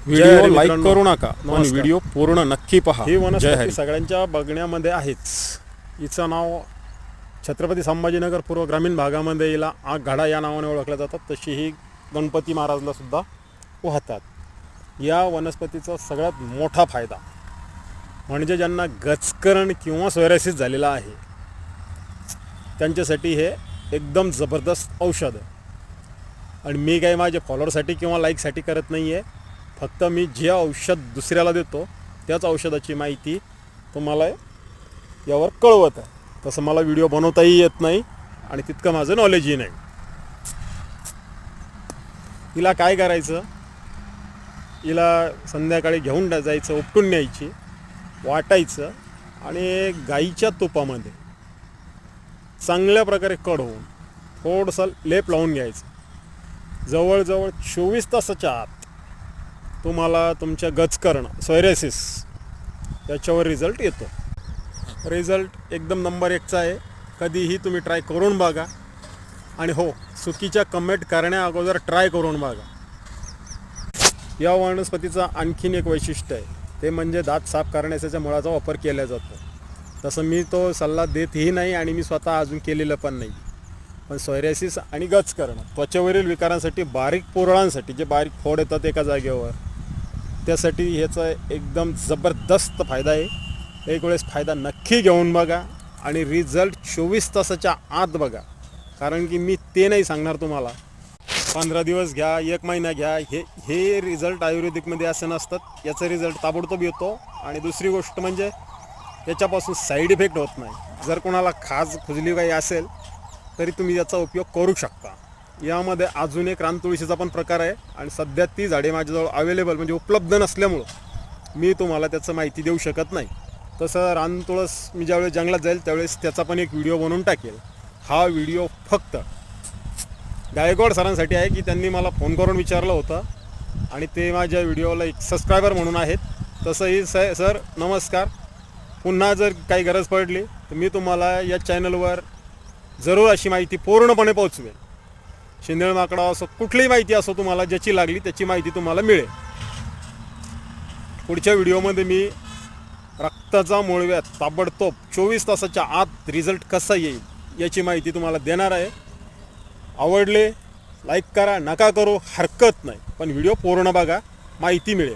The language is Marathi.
व्हिडिओ लाईक करू नका, पण व्हिडिओ पूर्ण नक्की पहा. ही वनस्पती सगळ्यांच्या बघण्यामध्ये आहेच. हिचं नाव छत्रपती संभाजीनगर पूर्व ग्रामीण भागामध्ये हिला आगगाडा या नावाने ओळखल्या जातात. तशी ही गणपती महाराजला सुद्धा वाहतात. या वनस्पतीचा सगळ्यात मोठा फायदा म्हणजे ज्यांना गचकरण किंवा सोरायसिस झालेला आहे त्यांच्यासाठी हे एकदम जबरदस्त औषध आहे. आणि मी काही माझ्या फॉलोअरसाठी किंवा लाईकसाठी करत नाही आहे. फक्त मी जे औषध दुसऱ्याला देतो त्याच औषधाची माहिती तुम्हाला यावर कळवत आहे. तसं मला व्हिडिओ बनवताही येत नाही आणि तितकं माझं नॉलेजही नाही. हिला काय करायचं, हिला संध्याकाळी घेऊन जायचं, उपटून न्यायची, वाटायचं आणि गाईच्या तुपामध्ये चांगल्या प्रकारे कडवून थोडंसं लेप लावून घ्यायचं. जवळजवळ 24 तासाच्या आत तुम्हाला तुमच्या गचकरण सोरायसिस याच्यावर रिझल्ट येतो. रिझल्ट एकदम नंबर 1चा आहे. कधीही तुम्ही ट्राय करून बघा. आणि हो, चुकीच्या कमेंट करण्या अगोदर ट्राय करून बघा. या वनस्पतीचं आणखीन एक वैशिष्ट्य आहे, ते म्हणजे दात साफ करण्याच्या मुळाचा वापर केला जातो. तसं मी तो सल्ला देतही नाही आणि मी स्वतः अजून केलेलं पण नाही. पण सोरायसिस आणि गचकरण त्वचेवरील विकारांसाठी, बारीक पोरळांसाठी जे बारीक फोड येतात एका जागेवर, त्यासाठी ह्याचा एकदम जबरदस्त फायदा आहे. एक वेळेस फायदा नक्की घेऊन बघा आणि रिझल्ट 24 तासाच्या आत बघा. कारण की मी ते नाही सांगणार तुम्हाला 15 दिवस घ्या, 1 महिना घ्या. हे रिझल्ट आयुर्वेदिकमध्ये असं नसतात. याचा रिझल्ट ताबडतोब येतो. आणि दुसरी गोष्ट म्हणजे याच्यापासून साईड इफेक्ट होत नाही. जर कोणाला खाज खुजली काही असेल तरी तुम्ही याचा उपयोग करू शकता. यामध्ये अजून एक रानतुळशीचा पण प्रकार आहे आणि सध्या ती झाडे माझ्याजवळ अवेलेबल म्हणजे उपलब्ध नसल्यामुळं मी तुम्हाला त्याचं माहिती देऊ शकत नाही. तसं रानतुळस मी ज्यावेळेस जंगलात जाईल त्यावेळेस त्याचा पण एक व्हिडिओ बनवून टाकेल. हा व्हिडिओ फक्त गायकवाड सरांसाठी आहे की त्यांनी मला फोन करून विचारलं होतं आणि ते माझ्या व्हिडिओला एक सबस्क्रायबर म्हणून आहेत. तसंही सर नमस्कार. पुन्हा जर काही गरज पडली तर मी तुम्हाला या चॅनलवर जरूर अशी माहिती पूर्णपणे पोहोचवेल. शिंदेळ माकडा असो, कुठलीही माहिती असो तुम्हाला ज्याची लागली त्याची माहिती तुम्हाला मिळेल. पुढच्या व्हिडिओमध्ये मी रक्ताचा मूळव्याध ताबडतोब 24 तासाच्या आत रिझल्ट कसा येईल याची माहिती तुम्हाला देणार आहे. आवडले लाईक करा, नका करू हरकत नाही, पण व्हिडिओ पूर्ण बघा, माहिती मिळेल.